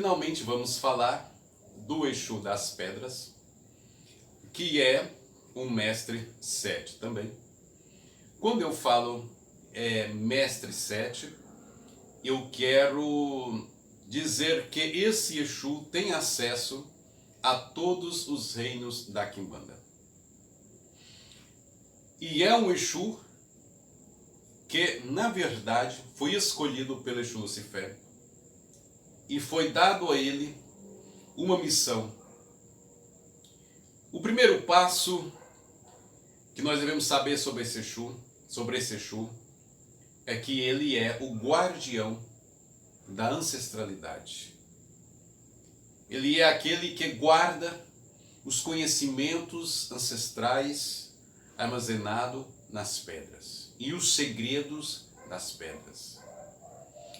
finalmente vamos falar do Exu das Pedras, que é um mestre sete também. Quando eu falo mestre sete, eu quero dizer que esse Exu tem acesso a todos os reinos da Quimbanda. E é um Exu que, na verdade, foi escolhido pelo Exu Lucifer e foi dado a ele uma missão. O primeiro passo que nós devemos saber sobre esse Exu, é que ele é o guardião da ancestralidade. Ele é aquele que guarda os conhecimentos ancestrais armazenados nas pedras e os segredos das pedras.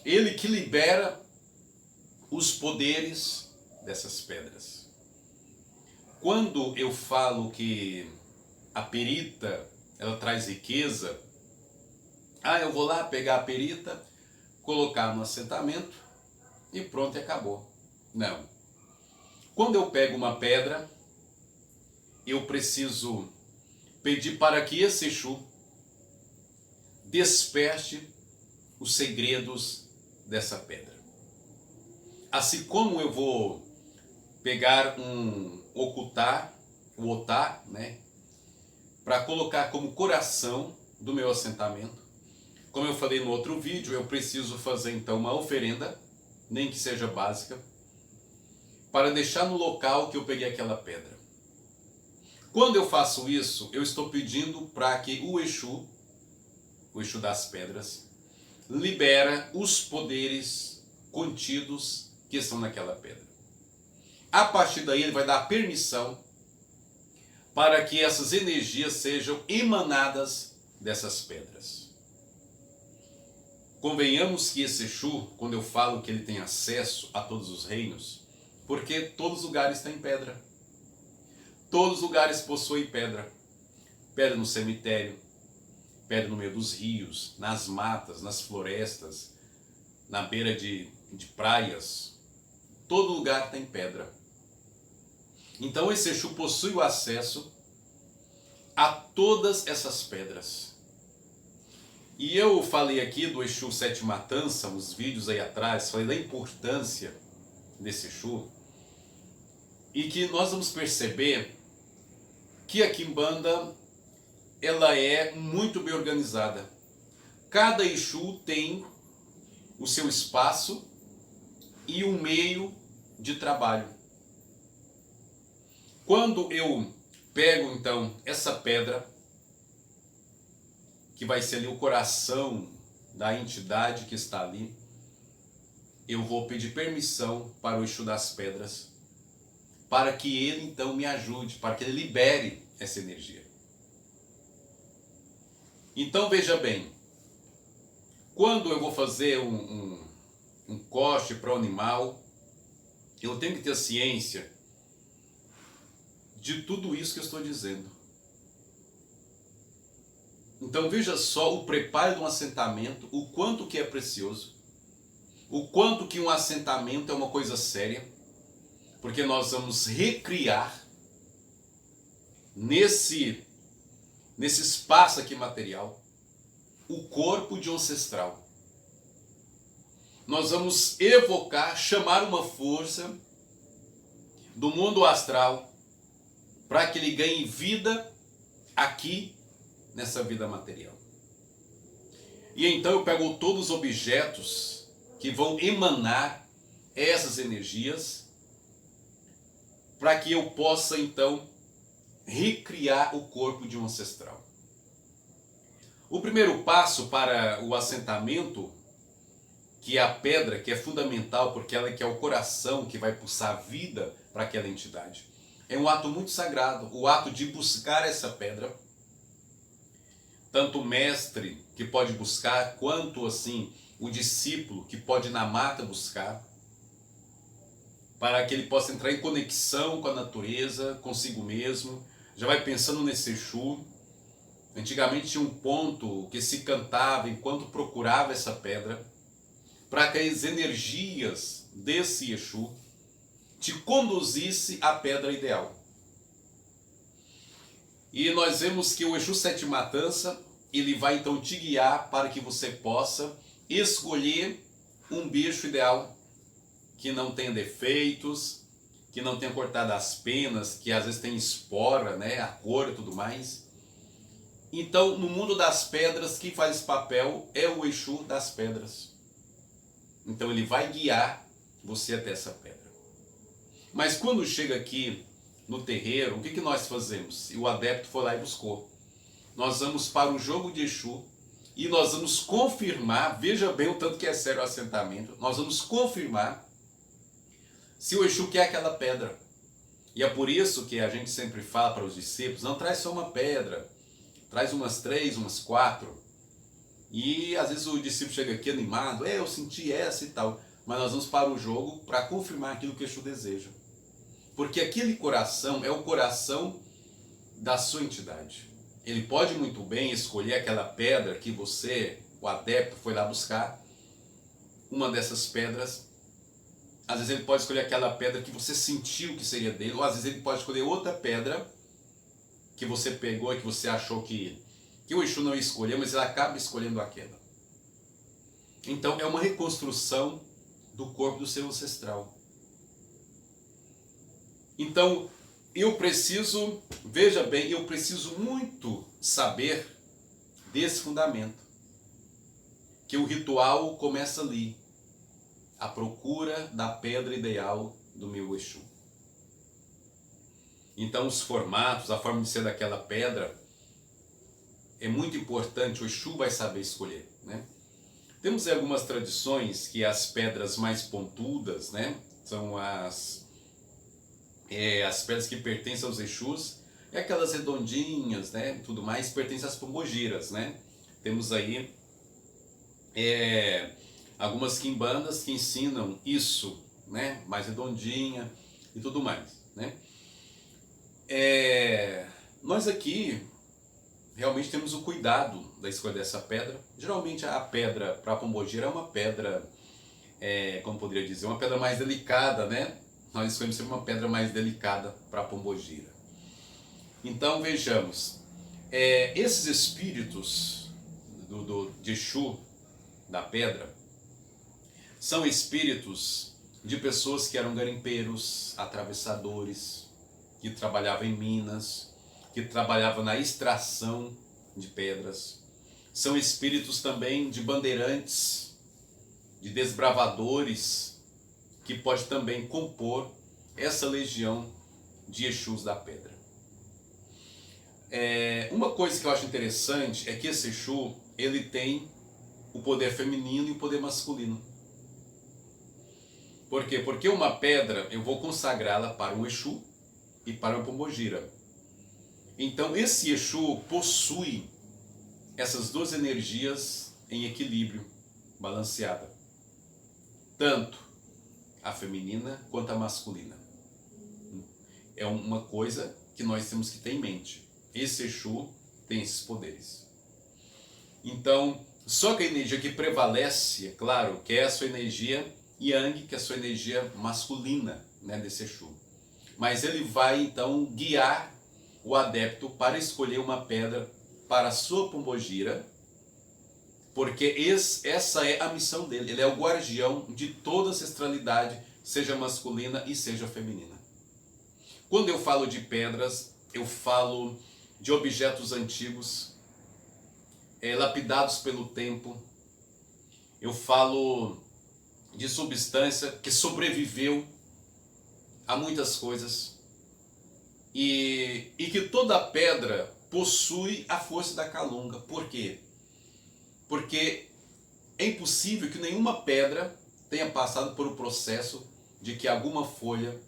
Ele que libera os poderes dessas pedras. Quando eu falo que a perita, ela traz riqueza, eu vou lá pegar a perita, colocar no assentamento e pronto, e acabou. Não. Quando eu pego uma pedra, eu preciso pedir para que esse Exu desperte os segredos dessa pedra. Assim como eu vou pegar um ocultar, o otar, para colocar como coração do meu assentamento. Como eu falei no outro vídeo, eu preciso fazer então uma oferenda, nem que seja básica, para deixar no local que eu peguei aquela pedra. Quando eu faço isso, eu estou pedindo para que o Exu das Pedras, libera os poderes contidos que estão naquela pedra. A partir daí ele vai dar permissão para que essas energias sejam emanadas dessas pedras. Convenhamos que esse Exu, quando eu falo que ele tem acesso a todos os reinos, porque todos os lugares têm pedra. Todos os lugares possuem pedra. Pedra no cemitério, pedra no meio dos rios, nas matas, nas florestas, na beira de praias. Todo lugar tem pedra. Então esse Exu possui o acesso a todas essas pedras. E eu falei aqui do Exu Sete Matança, uns vídeos aí atrás, falei da importância desse Exu, e que nós vamos perceber que a Quimbanda, ela é muito bem organizada. Cada Exu tem o seu espaço e um meio de trabalho. Quando eu pego então essa pedra, que vai ser ali o coração da entidade que está ali, eu vou pedir permissão para o Exu das Pedras, para que ele então me ajude, para que ele libere essa energia. Então veja bem, quando eu vou fazer um corte para o animal, eu tenho que ter ciência de tudo isso que eu estou dizendo. Então veja só o preparo de um assentamento, o quanto que é precioso, o quanto que um assentamento é uma coisa séria, porque nós vamos recriar nesse espaço aqui material o corpo de um ancestral. Nós vamos evocar, chamar uma força do mundo astral para que ele ganhe vida aqui nessa vida material. E então eu pego todos os objetos que vão emanar essas energias para que eu possa então recriar o corpo de um ancestral. O primeiro passo para o assentamento, que é a pedra, que é fundamental porque ela que é o coração que vai pulsar vida para aquela entidade, é um ato muito sagrado, o ato de buscar essa pedra. Tanto o mestre que pode buscar, quanto assim o discípulo que pode ir na mata buscar, para que ele possa entrar em conexão com a natureza, consigo mesmo. Já vai pensando nesse Exu. Antigamente tinha um ponto que se cantava enquanto procurava essa pedra, para que as energias desse Exu te conduzisse à pedra ideal. E nós vemos que o Exu Sete Matança, ele vai então te guiar para que você possa escolher um bicho ideal, que não tenha defeitos, que não tenha cortado as penas, que às vezes tem espora, né, a cor e tudo mais. Então, no mundo das pedras, quem faz esse papel é o Exu das pedras. Então ele vai guiar você até essa pedra. Mas quando chega aqui no terreiro, o que nós fazemos? E o adepto foi lá e buscou. Nós vamos para o jogo de Exu e nós vamos confirmar, veja bem o tanto que é sério o assentamento, nós vamos confirmar se o Exu quer aquela pedra. E é por isso que a gente sempre fala para os discípulos, não traz só uma pedra, traz umas 3, umas 4. E às vezes o discípulo chega aqui animado, eu senti essa e tal. Mas nós vamos para o jogo para confirmar aquilo que o Exu deseja. Porque aquele coração é o coração da sua entidade. Ele pode muito bem escolher aquela pedra que você, o adepto, foi lá buscar. Uma dessas pedras. Às vezes ele pode escolher aquela pedra que você sentiu que seria dele. Ou às vezes ele pode escolher outra pedra que você pegou e que você achou que o Exu não ia escolher, mas ele acaba escolhendo aquela. Então é uma reconstrução do corpo do seu ancestral. Então eu preciso, veja bem, eu preciso muito saber desse fundamento. Que o ritual começa ali. A procura da pedra ideal do meu Exu. Então os formatos, a forma de ser daquela pedra é muito importante, o Exu vai saber escolher, né? Temos algumas tradições que as pedras mais pontudas, né, são as pedras que pertencem aos Exus, e aquelas redondinhas, né, tudo mais, pertencem às pombogiras, né? Temos aí algumas quimbandas que ensinam isso, né, mais redondinha e tudo mais, né? Nós aqui realmente temos o cuidado da escolha dessa pedra. Geralmente a pedra para a pombogira é uma pedra, como poderia dizer, uma pedra mais delicada, né? Nós escolhemos sempre uma pedra mais delicada para a pombogira. Então vejamos, esses espíritos de Exu, da pedra, são espíritos de pessoas que eram garimpeiros, atravessadores, que trabalhavam em minas, que trabalhavam na extração de pedras. São espíritos também de bandeirantes, de desbravadores, que pode também compor essa legião de Exus da pedra. Uma coisa que eu acho interessante é que esse Exu, ele tem o poder feminino e o poder masculino. Por quê? Porque uma pedra, eu vou consagrá-la para um Exu e para uma pombogira. Então esse Exu possui essas duas energias em equilíbrio, balanceada. Tanto a feminina quanto a masculina. É uma coisa que nós temos que ter em mente. Esse Exu tem esses poderes. Então, só que a energia que prevalece, é claro, que é a sua energia Yang, que é a sua energia masculina, né, desse Exu. Mas ele vai então guiar o adepto para escolher uma pedra para a sua pombogira, porque essa é a missão dele. Ele é o guardião de toda a ancestralidade, seja masculina e seja feminina. Quando eu falo de pedras, eu falo de objetos antigos, lapidados pelo tempo. Eu falo de substância que sobreviveu a muitas coisas. E que toda pedra possui a força da calunga. Por quê? Porque é impossível que nenhuma pedra tenha passado por um processo de que alguma folha,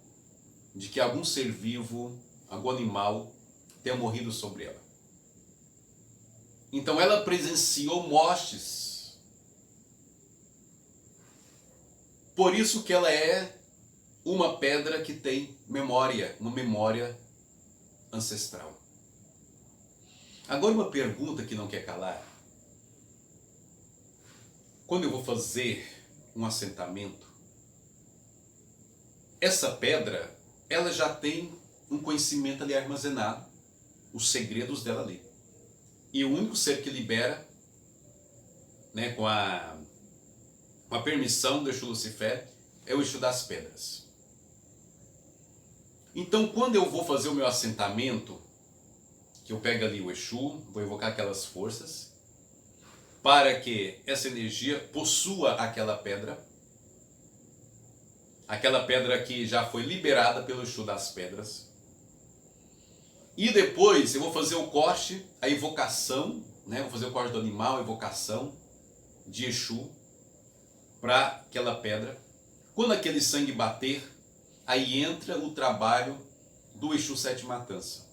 de que algum ser vivo, algum animal tenha morrido sobre ela. Então ela presenciou mortes. Por isso que ela é uma pedra que tem memória, uma memória ancestral. Agora uma pergunta que não quer calar. Quando eu vou fazer um assentamento, essa pedra, ela já tem um conhecimento ali armazenado, os segredos dela ali. E o único ser que libera, né, com a permissão do Exu Lucifer, é o Exu das Pedras. Então, quando eu vou fazer o meu assentamento, que eu pego ali o Exu, vou invocar aquelas forças, para que essa energia possua aquela pedra que já foi liberada pelo Exu das Pedras. E depois eu vou fazer o corte, a invocação, né? Vou fazer o corte do animal, a invocação de Exu para aquela pedra. Quando aquele sangue bater, aí entra o trabalho do Exu Sete Matança.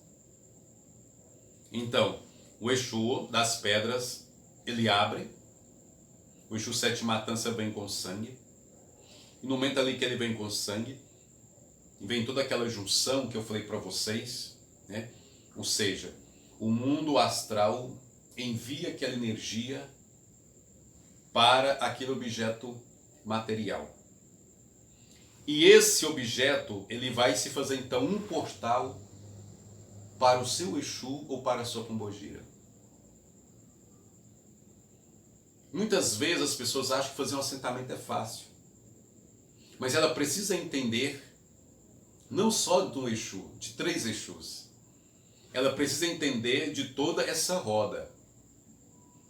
Então, o Exu das Pedras, ele abre, o Exu Sete Matança vem com sangue, e no momento ali que ele vem com sangue, vem toda aquela junção que eu falei para vocês, né? Ou seja, o mundo astral envia aquela energia para aquele objeto material. E esse objeto, ele vai se fazer então um portal para o seu Exu ou para a sua pombogira. Muitas vezes as pessoas acham que fazer um assentamento é fácil. Mas ela precisa entender, não só de um Exu, de 3 Exus. Ela precisa entender de toda essa roda,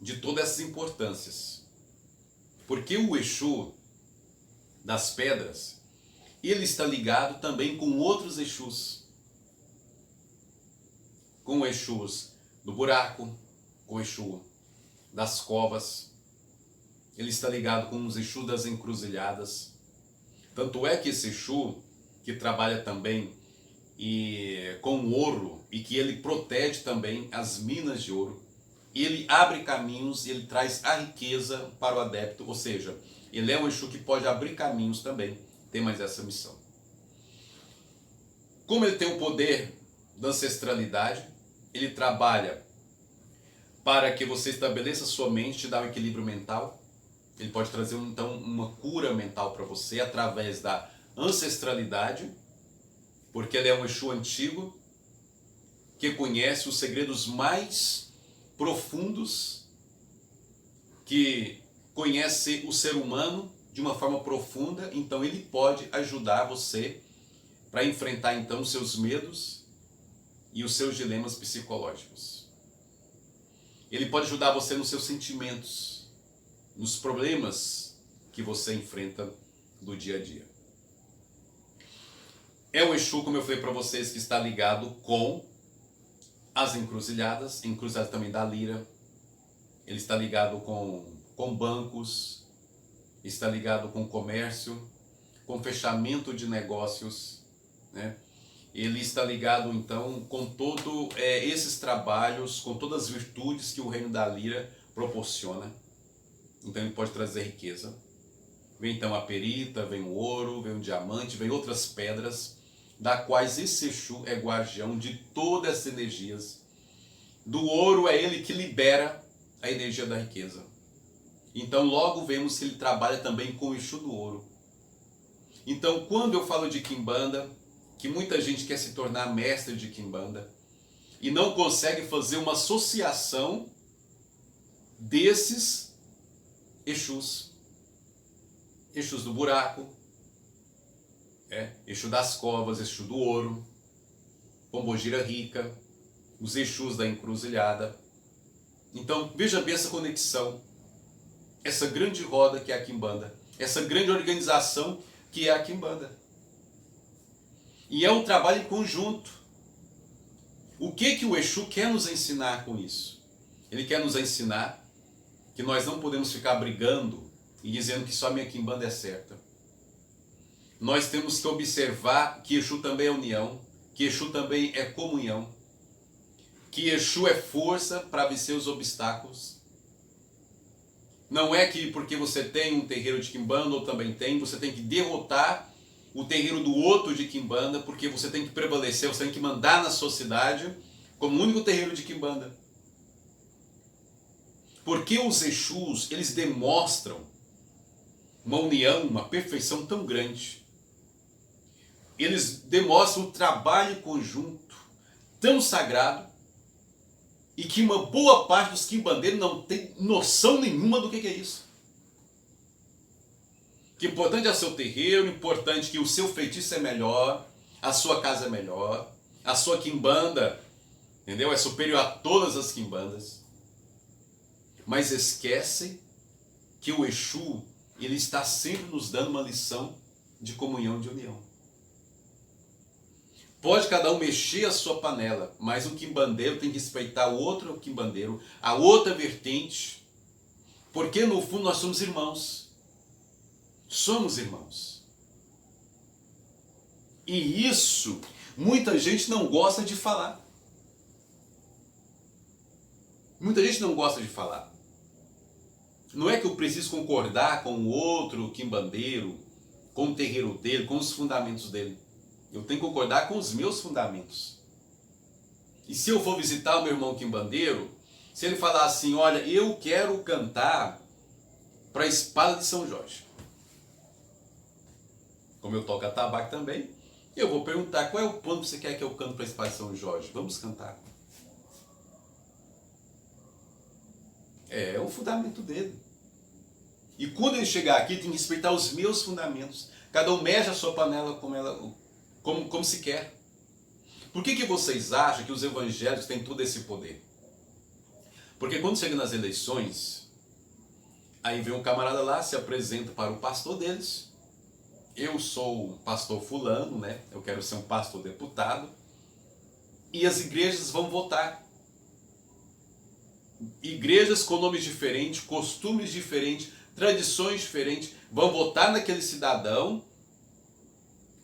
de todas essas importâncias. Porque o Exu das Pedras, ele está ligado também com outros Exus. Com Exus do buraco, com o Exu das covas. Ele está ligado com os Exus das encruzilhadas. Tanto é que esse Exu, que trabalha também com ouro, e que ele protege também as minas de ouro, ele abre caminhos e ele traz a riqueza para o adepto, ou seja, ele é um Exu que pode abrir caminhos também, tem mais essa missão. Como ele tem o poder da ancestralidade, ele trabalha para que você estabeleça sua mente, te dá um equilíbrio mental. Ele pode trazer então uma cura mental para você através da ancestralidade, porque ele é um Exu antigo que conhece os segredos mais profundos, que conhece o ser humano de uma forma profunda, então ele pode ajudar você para enfrentar então os seus medos e os seus dilemas psicológicos. Ele pode ajudar você nos seus sentimentos, nos problemas que você enfrenta do dia a dia. É o Exu, como eu falei para vocês, que está ligado com as encruzilhadas, encruzilhada também da lira. Ele está ligado com bancos, está ligado com comércio, com fechamento de negócios, né? Ele está ligado então com todos esses trabalhos, com todas as virtudes que o reino da lira proporciona. Então ele pode trazer riqueza. Vem então a perita, vem o ouro, vem o diamante, vem outras pedras, da quais esse Exu é guardião de todas essas energias. Do ouro é ele que libera a energia da riqueza. Então logo vemos que ele trabalha também com o Exu do ouro. Então quando eu falo de Quimbanda, que muita gente quer se tornar mestre de Quimbanda e não consegue fazer uma associação desses Exus. Exus do buraco, Exu das covas, Exu do ouro, pombogira rica, os Exus da encruzilhada. Então veja bem essa conexão, essa grande roda que é a Quimbanda, essa grande organização que é a Quimbanda. E é um trabalho em conjunto. O que o Exu quer nos ensinar com isso? Ele quer nos ensinar que nós não podemos ficar brigando e dizendo que só a minha Quimbanda é certa. Nós temos que observar que Exu também é união, que Exu também é comunhão, que Exu é força para vencer os obstáculos. Não é que porque você tem um terreiro de Quimbanda ou também tem, você tem que derrotar o terreiro do outro de Quimbanda, porque você tem que prevalecer, você tem que mandar na sociedade como o único terreiro de Quimbanda. Porque os Exus, eles demonstram uma união, uma perfeição tão grande. eles demonstram um trabalho conjunto tão sagrado e que uma boa parte dos quimbandeiros não tem noção nenhuma do que é isso. Que importante é o seu terreiro, importante que o seu feitiço é melhor, a sua casa é melhor, a sua quimbanda, entendeu? É superior a todas as quimbandas. Mas esquecem que o Exu, ele está sempre nos dando uma lição de comunhão, de união. Pode cada um mexer a sua panela, mas o quimbandeiro tem que respeitar o outro quimbandeiro, a outra vertente, porque no fundo nós somos irmãos. Somos irmãos. E isso muita gente não gosta de falar. Muita gente não gosta de falar. Não é que eu preciso concordar com o outro quimbandeiro, com o terreiro dele, com os fundamentos dele. Eu tenho que concordar com os meus fundamentos. E se eu for visitar o meu irmão quimbandeiro, se ele falar assim, olha, eu quero cantar para a espada de São Jorge. Como eu toco atabaque também, eu vou perguntar, qual é o plano que você quer que eu cante para a espada de São Jorge? Vamos cantar. É o fundamento dele. E quando ele chegar aqui, tem que respeitar os meus fundamentos. Cada um mexe a sua panela como se quer. Por que vocês acham que os evangélicos têm todo esse poder? Porque quando chega nas eleições, aí vem um camarada lá, se apresenta para o pastor deles. Eu sou um pastor fulano, né? Eu quero ser um pastor deputado. E as igrejas vão votar. Igrejas com nomes diferentes, costumes diferentes, tradições diferentes, vão votar naquele cidadão,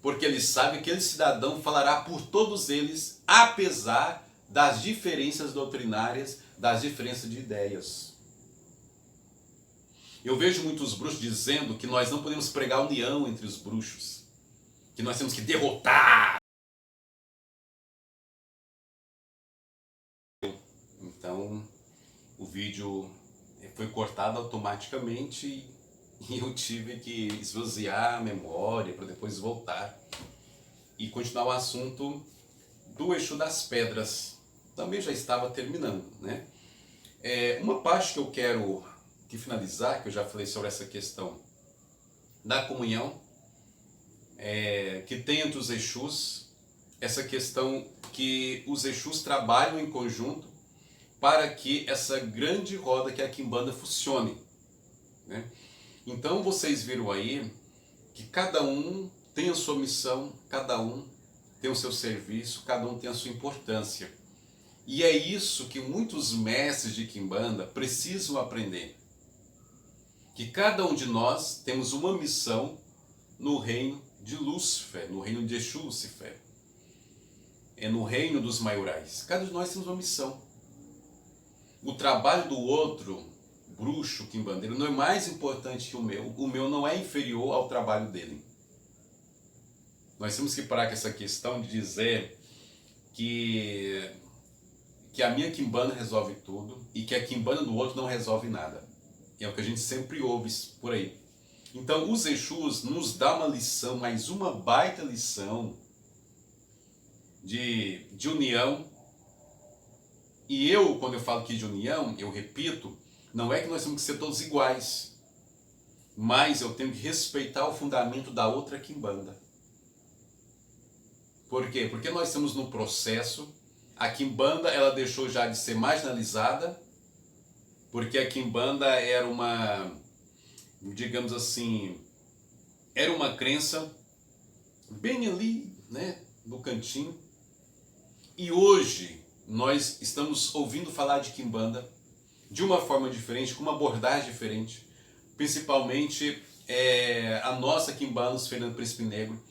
porque eles sabem que aquele cidadão falará por todos eles, apesar das diferenças doutrinárias, das diferenças de ideias. Eu vejo muitos bruxos dizendo que nós não podemos pregar união entre os bruxos, que nós temos que derrotar. Então, o vídeo foi cortado automaticamente e eu tive que esvaziar a memória para depois voltar e continuar o assunto do Exu das Pedras. Também já estava terminando, né? Uma parte que eu quero finalizar, que eu já falei sobre essa questão da comunhão, que tem entre os Exus, essa questão que os Exus trabalham em conjunto para que essa grande roda que é a quimbanda funcione, né? Então vocês viram aí que cada um tem a sua missão, cada um tem o seu serviço, cada um tem a sua importância. E é isso que muitos mestres de quimbanda precisam aprender. Que cada um de nós temos uma missão no reino de Lúcifer, no reino de Exu Lúcifer. No reino dos maiorais. Cada um de nós temos uma missão. O trabalho do outro bruxo, quimbandeiro, não é mais importante que o meu. O meu não é inferior ao trabalho dele. Nós temos que parar com essa questão de dizer que a minha quimbanda resolve tudo e que a quimbanda do outro não resolve nada. É o que a gente sempre ouve por aí. Então os Exus nos dão uma lição, mais uma baita lição de união. E quando eu falo aqui de união, eu repito, não é que nós temos que ser todos iguais, mas eu tenho que respeitar o fundamento da outra quimbanda. Por quê? Porque nós estamos num processo, a quimbanda ela deixou já de ser marginalizada, porque a quimbanda era uma, digamos assim, era uma crença bem ali, né, no cantinho. E hoje nós estamos ouvindo falar de quimbanda de uma forma diferente, com uma abordagem diferente, principalmente a nossa quimbanda, os Fernando Príncipe Negro,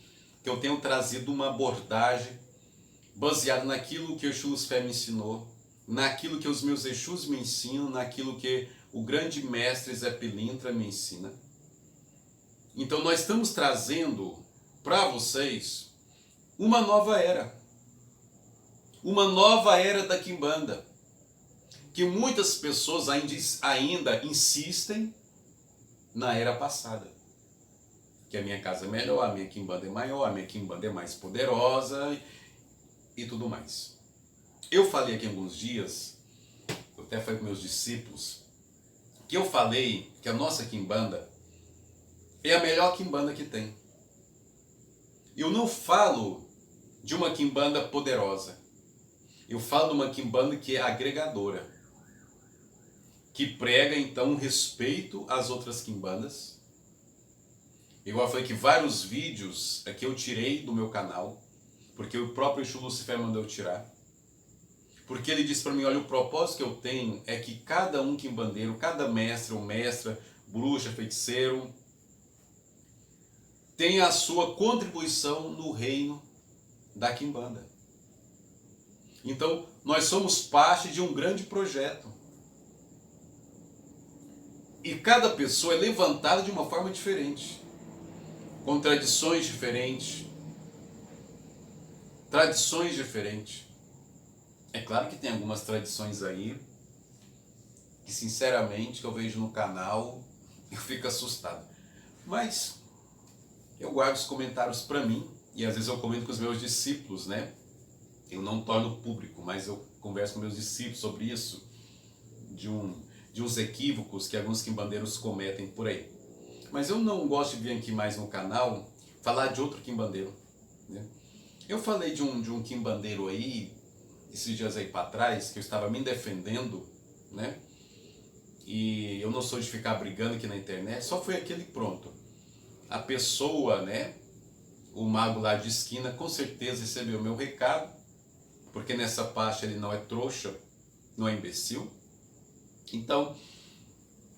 que eu tenho trazido uma abordagem baseada naquilo que o Exu Lúcifer me ensinou, naquilo que os meus Exus me ensinam, naquilo que o grande mestre Zé Pilintra me ensina. Então nós estamos trazendo para vocês uma nova era. Uma nova era da quimbanda. Que muitas pessoas ainda insistem na era passada. que a minha casa é melhor, a minha quimbanda é maior, a minha quimbanda é mais poderosa e tudo mais. Eu falei aqui alguns dias, eu até falei com meus discípulos, que eu falei que a nossa quimbanda é a melhor quimbanda que tem. Eu não falo de uma quimbanda poderosa. Eu falo de uma quimbanda que é agregadora, que prega então respeito às outras quimbandas. Igual eu falei que vários vídeos que eu tirei do meu canal, porque o próprio Exu Lucifer mandou eu tirar. Porque ele disse para mim, olha, o propósito que eu tenho é que cada um quimbandeiro, cada mestre ou mestra, bruxa, feiticeiro, tenha a sua contribuição no reino da quimbanda. Então, nós somos parte de um grande projeto. E cada pessoa é levantada de uma forma diferente, com tradições diferentes, É claro que tem algumas tradições aí que, sinceramente, que eu vejo no canal, eu fico assustado. Mas eu guardo os comentários para mim, e às vezes eu comento com os meus discípulos, né? Eu não torno público, mas eu converso com meus discípulos sobre isso, de uns equívocos que alguns quimbandeiros cometem por aí. Mas eu não gosto de vir aqui mais no canal falar de outro quimbandeiro, né? Eu falei de um quimbandeiro aí, esses dias aí para trás, que eu estava me defendendo, né? E eu não sou de ficar brigando aqui na internet, só foi aquele pronto. A pessoa, né? O mago lá de esquina com certeza recebeu o meu recado, porque nessa parte ele não é trouxa, não é imbecil. Então,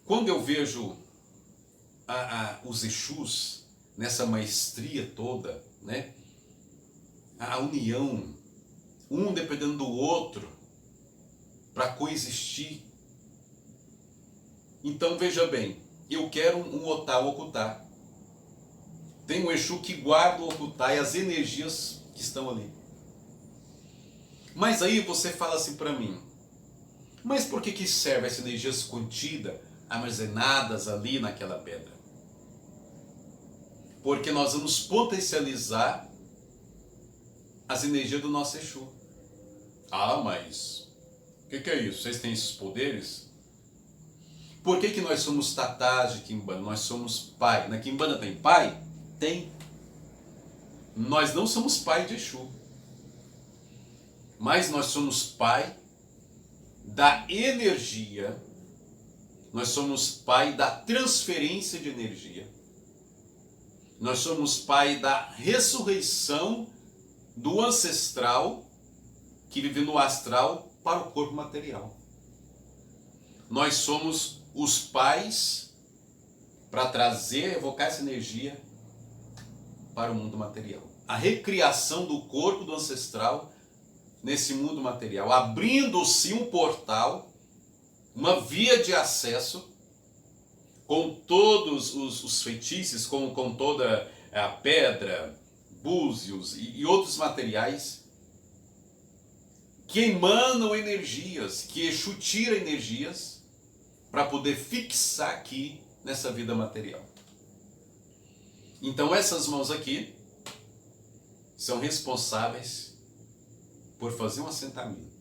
quando eu vejo os Exus nessa maestria toda, né? A união, um dependendo do outro, para coexistir. Então veja bem, eu quero um Otá, um Okutá. Tem um Exu que guarda o Okutá e as energias que estão ali. Mas aí você fala assim para mim, mas por que serve essa energia contida, armazenadas ali naquela pedra? Porque nós vamos potencializar as energias do nosso Exu. Ah, mas o que é isso? Vocês têm esses poderes? Por que nós somos tatás de quimbanda? Nós somos pai. Na quimbanda tem pai? Tem. Nós não somos pai de Exu. Mas nós somos pai da energia. Nós somos pai da transferência de energia. Nós somos pai da ressurreição do ancestral que vive no astral para o corpo material. Nós somos os pais para trazer, evocar essa energia para o mundo material. A recriação do corpo do ancestral nesse mundo material, abrindo-se um portal, uma via de acesso, com todos os feitiços, com toda a pedra, búzios e outros materiais que emanam energias, que Exu tira energias para poder fixar aqui nessa vida material. Então essas mãos aqui são responsáveis por fazer um assentamento,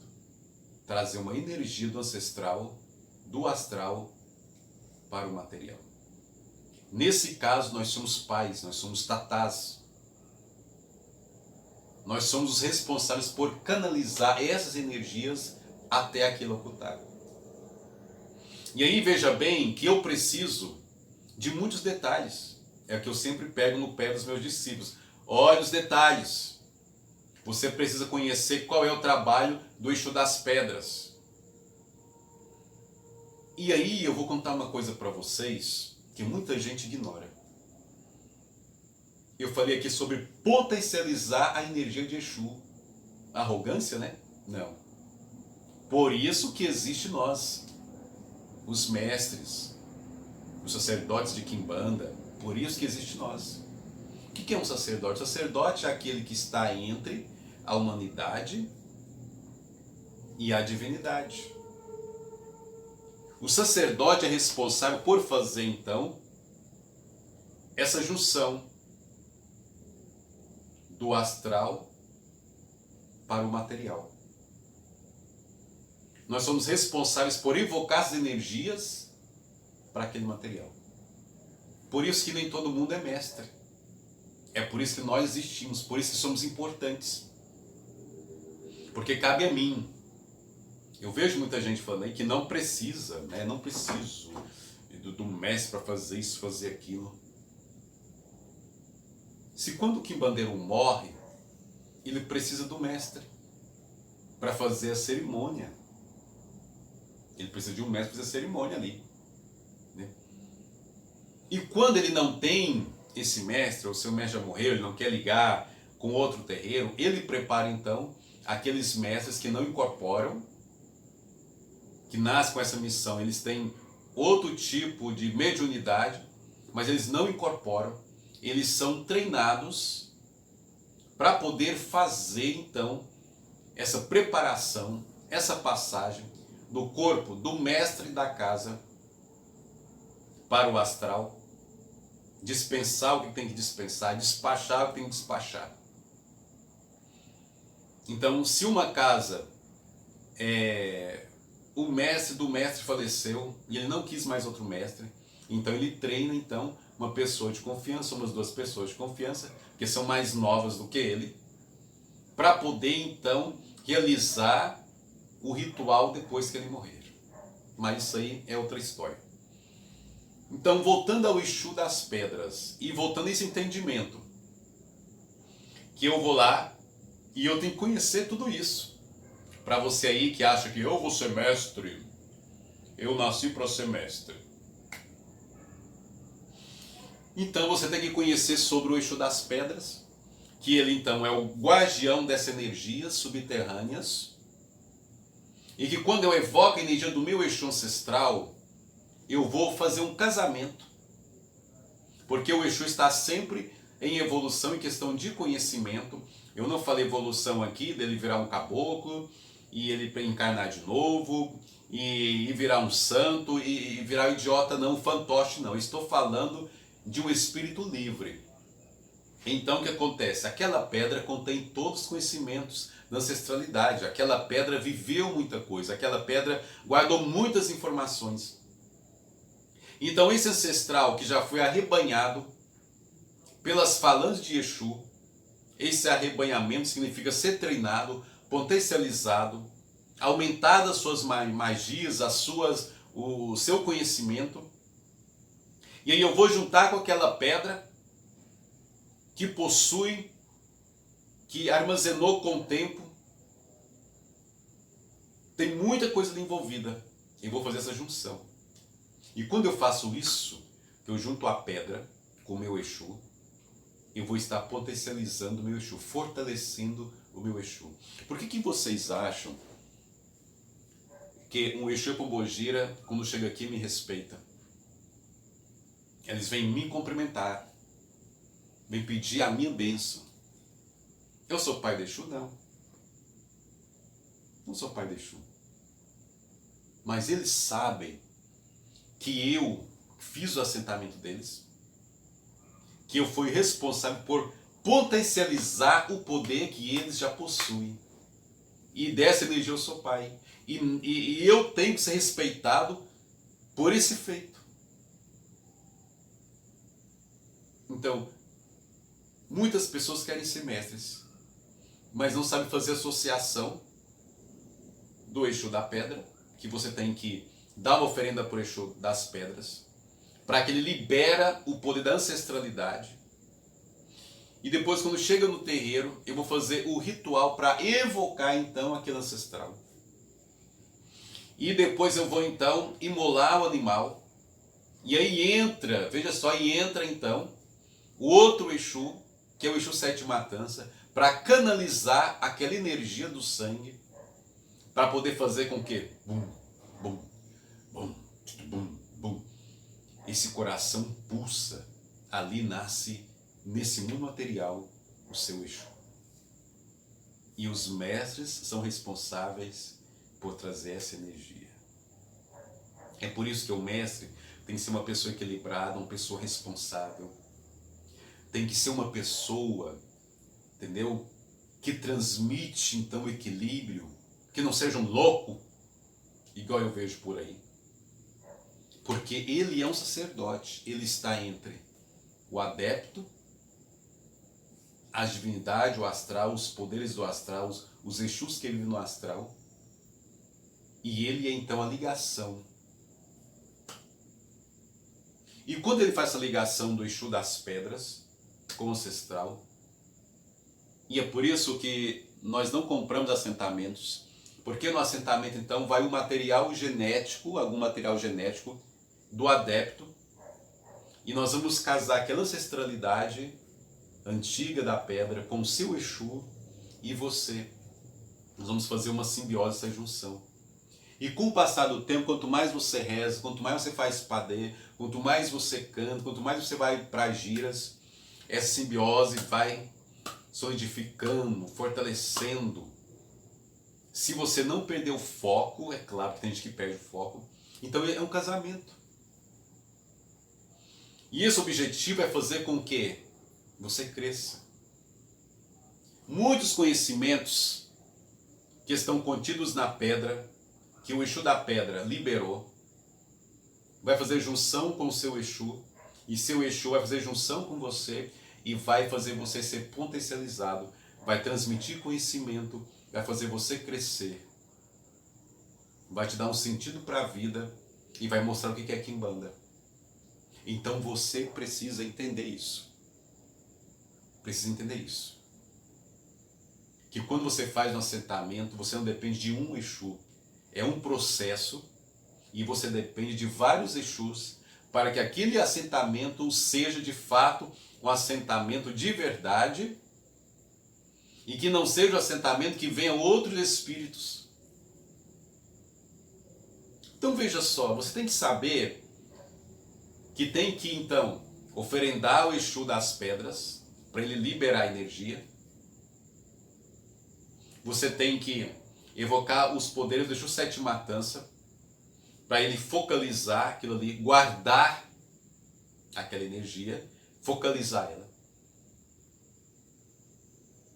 trazer uma energia do ancestral, do astral para o material. Nesse caso nós somos pais, nós somos tatás. Nós somos os responsáveis por canalizar essas energias até aquele ocultar. E aí veja bem que eu preciso de muitos detalhes. É o que eu sempre pego no pé dos meus discípulos. Olha os detalhes. Você precisa conhecer qual é o trabalho do Exu das Pedras. E aí eu vou contar uma coisa para vocês que muita gente ignora. Eu falei aqui sobre potencializar a energia de Exu. Arrogância, né? Não. Por isso que existe nós, os mestres, os sacerdotes de quimbanda. Por isso que existe nós. O que é um sacerdote? O sacerdote é aquele que está entre a humanidade e a divindade. O sacerdote é responsável por fazer, então, essa junção do astral para o material. Nós somos responsáveis por evocar as energias para aquele material. Por isso que nem todo mundo é mestre. É por isso que nós existimos, por isso que somos importantes. Porque cabe a mim. Eu vejo muita gente falando aí que não precisa, né? Não preciso do mestre para fazer isso, fazer aquilo. Se quando o quimbandeiro morre, ele precisa do mestre para fazer a cerimônia. Ele precisa de um mestre para fazer a cerimônia ali, né? E quando ele não tem esse mestre, ou seu mestre já morreu, ele não quer ligar com outro terreiro, ele prepara então aqueles mestres que não incorporam, que nascem com essa missão. Eles têm outro tipo de mediunidade, mas eles não incorporam. Eles são treinados para poder fazer então essa preparação, essa passagem do corpo do mestre da casa para o astral, dispensar o que tem que dispensar, despachar o que tem que despachar. Então, se uma casa, o mestre do mestre faleceu e ele não quis mais outro mestre, então ele treina então uma pessoa de confiança, umas duas pessoas de confiança, que são mais novas do que ele, para poder então realizar o ritual depois que ele morrer. Mas isso aí é outra história. Então, voltando ao Exu das Pedras, e voltando a esse entendimento, que eu vou lá e eu tenho que conhecer tudo isso. Para você aí que acha que eu vou ser mestre, eu nasci para ser mestre. Então você tem que conhecer sobre o Exu das Pedras, que ele então é o guardião dessas energias subterrâneas, e que quando eu evoco a energia do meu Exu ancestral, eu vou fazer um casamento, porque o Exu está sempre em evolução, em questão de conhecimento. Eu não falei evolução aqui, dele virar um caboclo, e ele encarnar de novo, e virar um santo, e virar um idiota, não, um fantoche, não. Eu estou falando de um espírito livre. Então o que acontece? Aquela pedra contém todos os conhecimentos da ancestralidade, aquela pedra viveu muita coisa, aquela pedra guardou muitas informações. Então esse ancestral que já foi arrebanhado pelas falanges de Exu, esse arrebanhamento significa ser treinado, potencializado, aumentar as suas magias, o seu conhecimento. E aí eu vou juntar com aquela pedra que possui, que armazenou com o tempo. Tem muita coisa ali envolvida. Eu vou fazer essa junção. E quando eu faço isso, eu junto a pedra com o meu Exu, eu vou estar potencializando o meu Exu, fortalecendo o meu Exu. Por que vocês acham que um Exu Pombogira, quando chega aqui, me respeita? Eles vêm me cumprimentar, vêm pedir a minha bênção. Eu sou pai de Exu? Não. Não sou pai de Exu. Mas eles sabem que eu fiz o assentamento deles, que eu fui responsável por potencializar o poder que eles já possuem. E dessa energia eu sou pai. E eu tenho que ser respeitado por esse feito. Então, muitas pessoas querem ser mestres, mas não sabem fazer associação do Exu da Pedra, que você tem que dar uma oferenda para o Exu das Pedras, para que ele libera o poder da ancestralidade. E depois, quando chega no terreiro, eu vou fazer o ritual para evocar então aquele ancestral. E depois eu vou então imolar o animal. E aí entra, veja só, entra então o outro Exu, que é o Exu Sete Matança, para canalizar aquela energia do sangue, para poder fazer com que bum, bum, bum, bum, bum, esse coração pulsa, ali nasce, nesse mundo material, o seu Exu. E os mestres são responsáveis por trazer essa energia. É por isso que o mestre tem que ser uma pessoa equilibrada, uma pessoa responsável, tem que ser uma pessoa, entendeu? Que transmite então equilíbrio, que não seja um louco, igual eu vejo por aí. Porque ele é um sacerdote, ele está entre o adepto, a divindade, o astral, os poderes do astral, os Exus que vivem no astral, e ele é então a ligação. E quando ele faz essa ligação do Exu das pedras com o ancestral, e é por isso que nós não compramos assentamentos, porque no assentamento então vai o material genético, algum material genético do adepto, e nós vamos casar aquela ancestralidade antiga da pedra com o seu Exu e você. Nós vamos fazer uma simbiose, essa junção. E com o passar do tempo, quanto mais você reza, quanto mais você faz padê, quanto mais você canta, quanto mais você vai para giras, essa simbiose vai solidificando, fortalecendo. Se você não perder o foco, é claro que tem gente que perde o foco, então é um casamento. E esse objetivo é fazer com que você cresça. Muitos conhecimentos que estão contidos na pedra, que o Exu da pedra liberou, vai fazer junção com o seu Exu, e seu Exu vai fazer junção com você, e vai fazer você ser potencializado, vai transmitir conhecimento, vai fazer você crescer, vai te dar um sentido para a vida, e vai mostrar o que é Quimbanda. Então você precisa entender isso. Precisa entender isso. Que quando você faz um assentamento, você não depende de um Exu. É um processo e você depende de vários Exus para que aquele assentamento seja de fato um assentamento de verdade e que não seja um assentamento que venham outros espíritos. Então veja só, você tem que saber que tem que então oferendar o Exu das pedras para ele liberar a energia. Você tem que evocar os poderes do Exu Sete Matança para ele focalizar aquilo ali, guardar aquela energia, focalizar ela.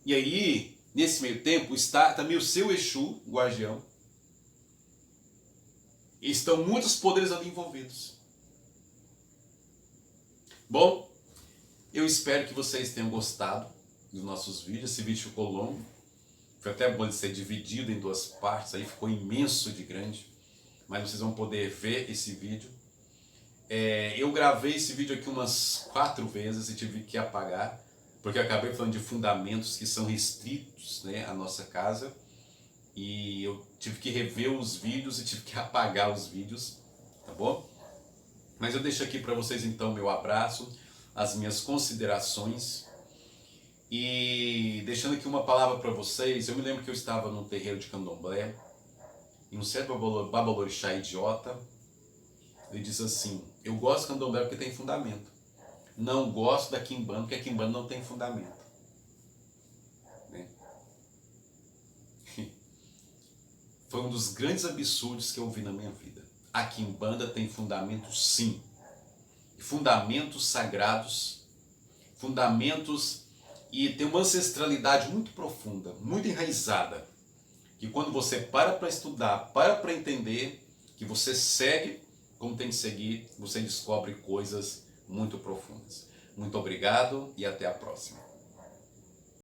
E aí, nesse meio tempo, está também o seu Exu, o guardião. E estão muitos poderes ali envolvidos. Bom, eu espero que vocês tenham gostado dos nossos vídeos. Esse vídeo ficou longo. Foi até bom de ser dividido em duas partes. Aí ficou imenso de grande. Mas vocês vão poder ver esse vídeo. Eu gravei esse vídeo aqui umas 4 vezes e tive que apagar. Porque eu acabei falando de fundamentos que são restritos, né, à nossa casa. E eu tive que rever os vídeos e tive que apagar os vídeos. Tá bom? Mas eu deixo aqui para vocês então meu abraço, as minhas considerações e deixando aqui uma palavra para vocês. Eu me lembro que eu estava num terreiro de candomblé e um certo babalorixá idiota, ele diz assim: eu gosto de candomblé porque tem fundamento, não gosto da quimbanda porque a quimbanda não tem fundamento, né? Foi um dos grandes absurdos que eu vi na minha vida. A quimbanda tem fundamentos, sim. Fundamentos sagrados, fundamentos, e tem uma ancestralidade muito profunda, muito enraizada, que quando você para estudar, para entender, que você segue como tem que seguir, você descobre coisas muito profundas. Muito obrigado e até a próxima.